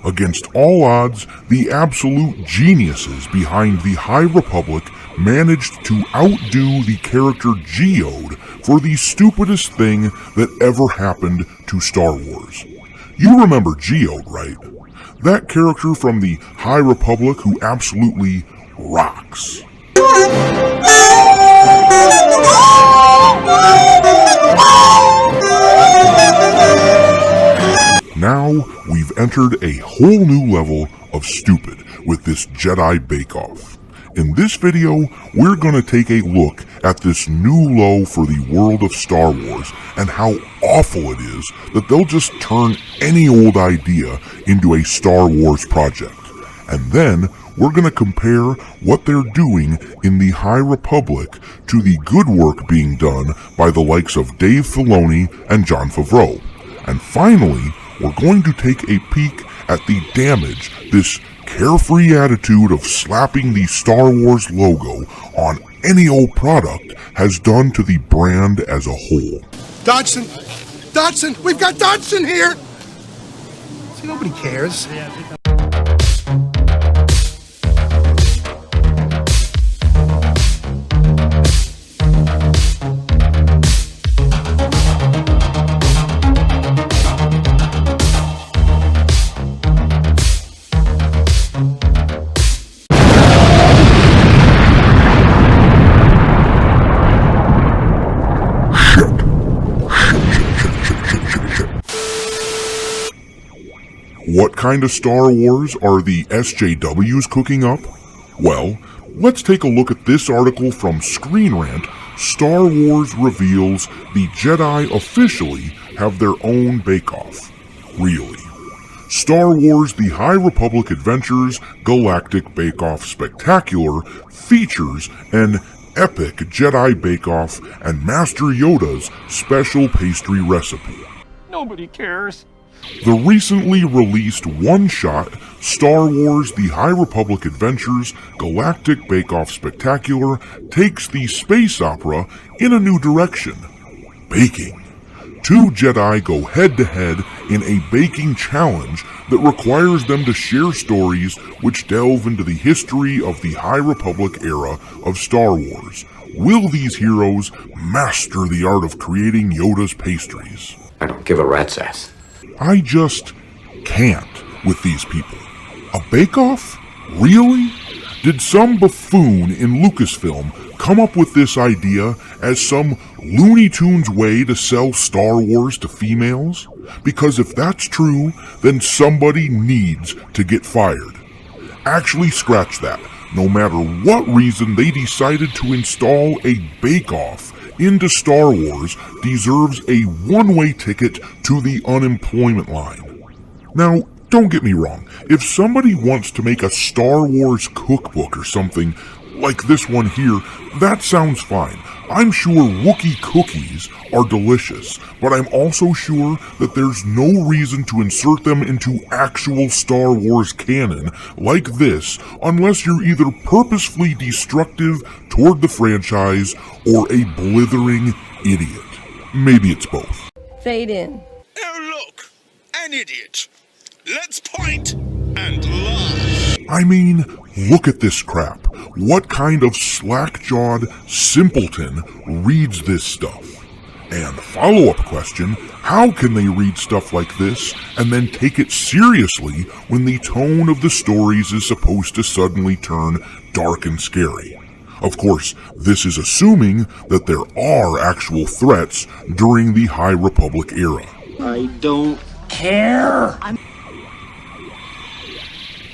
Against all odds, the absolute geniuses behind the High Republic managed to outdo the character Geode for the stupidest thing that ever happened to Star Wars. You remember Geode, right? That character from the High Republic who absolutely rocks. Now, we've entered a whole new level of stupid with this Jedi Bakeoff. In this video, we're gonna take a look at this new low for the world of Star Wars and how awful it is that they'll just turn any old idea into a Star Wars project. And then, we're gonna compare what they're doing in the High Republic to the good work being done by the likes of Dave Filoni and Jon Favreau. And finally, we're going to take a peek at the damage this carefree attitude of slapping the Star Wars logo on any old product has done to the brand as a whole. Dodson! Dodson! We've got Dodson here! See, nobody cares. What kind of Star Wars are the SJWs cooking up? Well, let's take a look at this article from Screen Rant. Star Wars reveals the Jedi officially have their own bake-off. Really. Star Wars The High Republic Adventures Galactic Bake-Off Spectacular features an epic Jedi Bake-Off and Master Yoda's special pastry recipe. Nobody cares. The recently released one-shot Star Wars The High Republic Adventures Galactic Bake-Off Spectacular takes the space opera in a new direction: baking. Two Jedi go head-to-head in a baking challenge that requires them to share stories which delve into the history of the High Republic era of Star Wars. Will these heroes master the art of creating Yoda's pastries? I don't give a rat's ass. I just can't with these people. A bake-off? Really? Did some buffoon in Lucasfilm come up with this idea as some Looney Tunes way to sell Star Wars to females? Because if that's true, then somebody needs to get fired. Actually, scratch that. No matter what reason they decided to install a bake-off into Star Wars deserves a one-way ticket to the unemployment line. Now, don't get me wrong, if somebody wants to make a Star Wars cookbook or something like this one here, that sounds fine. I'm sure Wookiee cookies are delicious, but I'm also sure that there's no reason to insert them into actual Star Wars canon like this unless you're either purposefully destructive toward the franchise or a blithering idiot. Maybe it's both. Fade in. Oh look, an idiot. Let's point and laugh. I mean, look at this crap. What kind of slack-jawed simpleton reads this stuff? And follow-up question, how can they read stuff like this and then take it seriously when the tone of the stories is supposed to suddenly turn dark and scary? Of course, this is assuming that there are actual threats during the High Republic era. I don't care.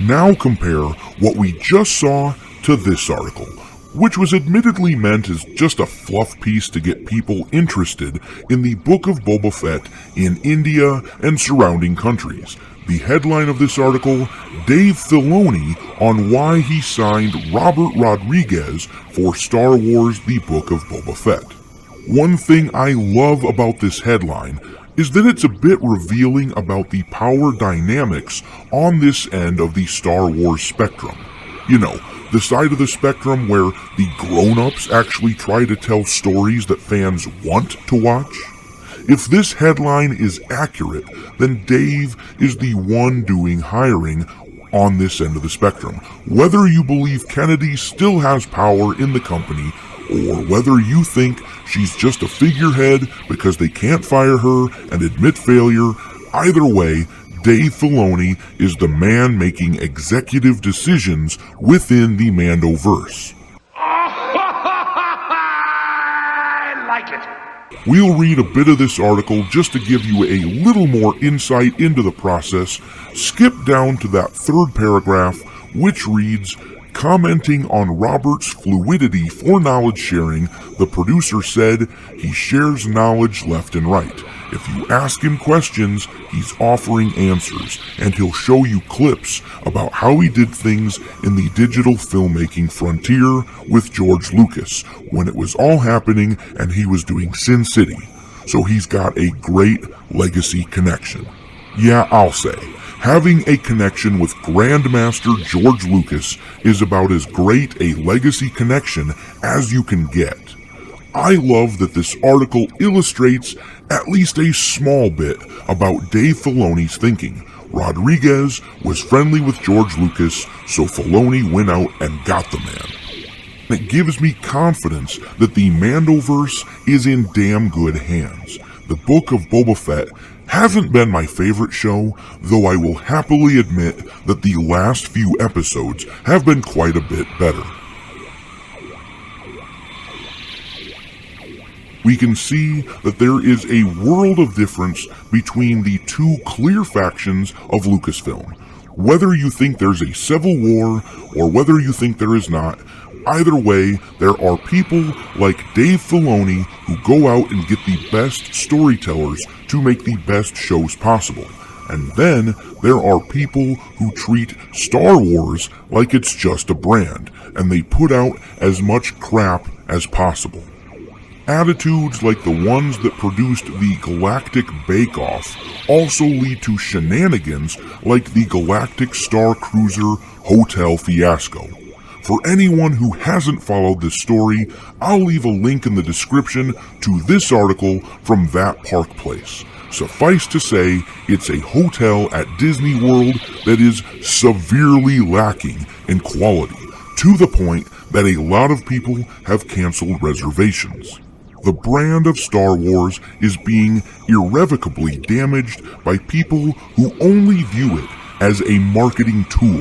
Now compare what we just saw to this article, which was admittedly meant as just a fluff piece to get people interested in the Book of Boba Fett in India and surrounding countries. The headline of this article, Dave Filoni on why he signed Robert Rodriguez for Star Wars The Book of Boba Fett. One thing I love about this headline is that it's a bit revealing about the power dynamics on this end of the Star Wars spectrum. You know, the side of the spectrum where the grown-ups actually try to tell stories that fans want to watch. If this headline is accurate, then Dave is the one doing hiring on this end of the spectrum. Whether you believe Kennedy still has power in the company, or whether you think she's just a figurehead because they can't fire her and admit failure, either way, Dave Filoni is the man making executive decisions within the Mandoverse. I like it. We'll read a bit of this article just to give you a little more insight into the process. Skip down to that third paragraph, which reads, commenting on Robert's fluidity for knowledge sharing, the producer said he shares knowledge left and right. If you ask him questions, he's offering answers, and he'll show you clips about how he did things in the digital filmmaking frontier with George Lucas when it was all happening and he was doing Sin City. So he's got a great legacy connection. Yeah, I'll say, having a connection with Grandmaster George Lucas is about as great a legacy connection as you can get. I love that this article illustrates at least a small bit about Dave Filoni's thinking. Rodriguez was friendly with George Lucas, so Filoni went out and got the man. It gives me confidence that the Mandoverse is in damn good hands. The Book of Boba Fett hasn't been my favorite show, though I will happily admit that the last few episodes have been quite a bit better. We can see that there is a world of difference between the two clear factions of Lucasfilm. Whether you think there's a civil war or whether you think there is not, either way, there are people like Dave Filoni who go out and get the best storytellers to make the best shows possible. And then there are people who treat Star Wars like it's just a brand, and they put out as much crap as possible. Attitudes like the ones that produced the Galactic Bakeoff also lead to shenanigans like the Galactic Star Cruiser Hotel fiasco. For anyone who hasn't followed this story, I'll leave a link in the description to this article from that park place. Suffice to say, it's a hotel at Disney World that is severely lacking in quality, to the point that a lot of people have canceled reservations. The brand of Star Wars is being irrevocably damaged by people who only view it as a marketing tool.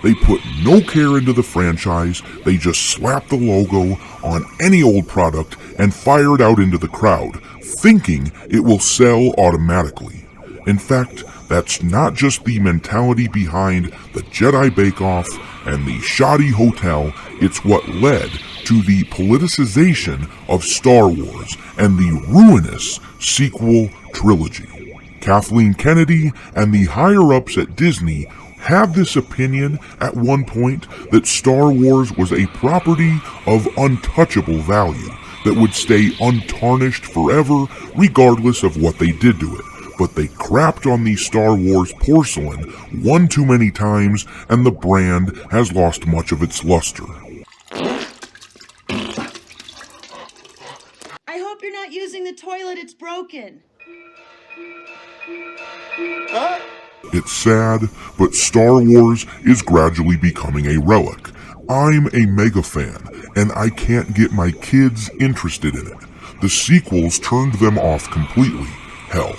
They put no care into the franchise, they just slap the logo on any old product and fire it out into the crowd, thinking it will sell automatically. In fact, that's not just the mentality behind the Jedi Bakeoff and the shoddy hotel, it's what led to the politicization of Star Wars and the ruinous sequel trilogy. Kathleen Kennedy and the higher-ups at Disney had this opinion at one point that Star Wars was a property of untouchable value that would stay untarnished forever regardless of what they did to it. But they crapped on the Star Wars porcelain one too many times, and the brand has lost much of its luster. I hope you're not using the toilet, it's broken. It's sad, but Star Wars is gradually becoming a relic. I'm a mega fan, and I can't get my kids interested in it. The sequels turned them off completely. Hell,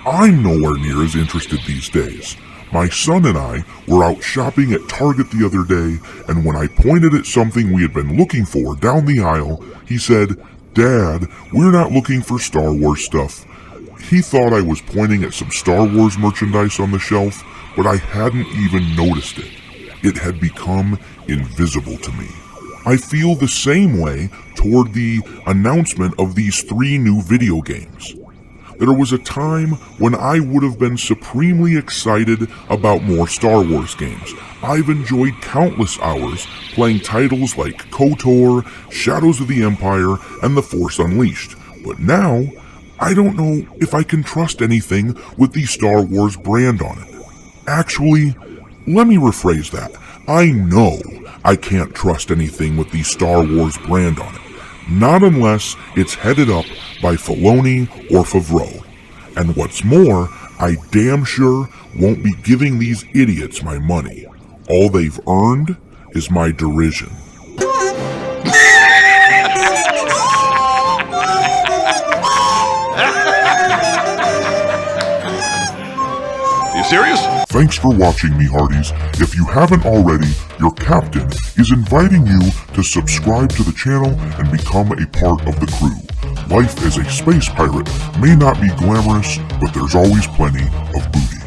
I'm nowhere near as interested these days. My son and I were out shopping at Target the other day, and when I pointed at something we had been looking for down the aisle, he said, "Dad, we're not looking for Star Wars stuff." He thought I was pointing at some Star Wars merchandise on the shelf, but I hadn't even noticed it. It had become invisible to me. I feel the same way toward the announcement of these 3 new video games. There was a time when I would have been supremely excited about more Star Wars games. I've enjoyed countless hours playing titles like KOTOR, Shadows of the Empire, and The Force Unleashed. But now, I don't know if I can trust anything with the Star Wars brand on it. Actually, let me rephrase that. I know I can't trust anything with the Star Wars brand on it. Not unless it's headed up by Filoni or Favreau. And what's more, I damn sure won't be giving these idiots my money. All they've earned is my derision. You serious? Thanks for watching, me hearties. If you haven't already, your captain is inviting you to subscribe to the channel and become a part of the crew. Life as a space pirate may not be glamorous, but there's always plenty of booty.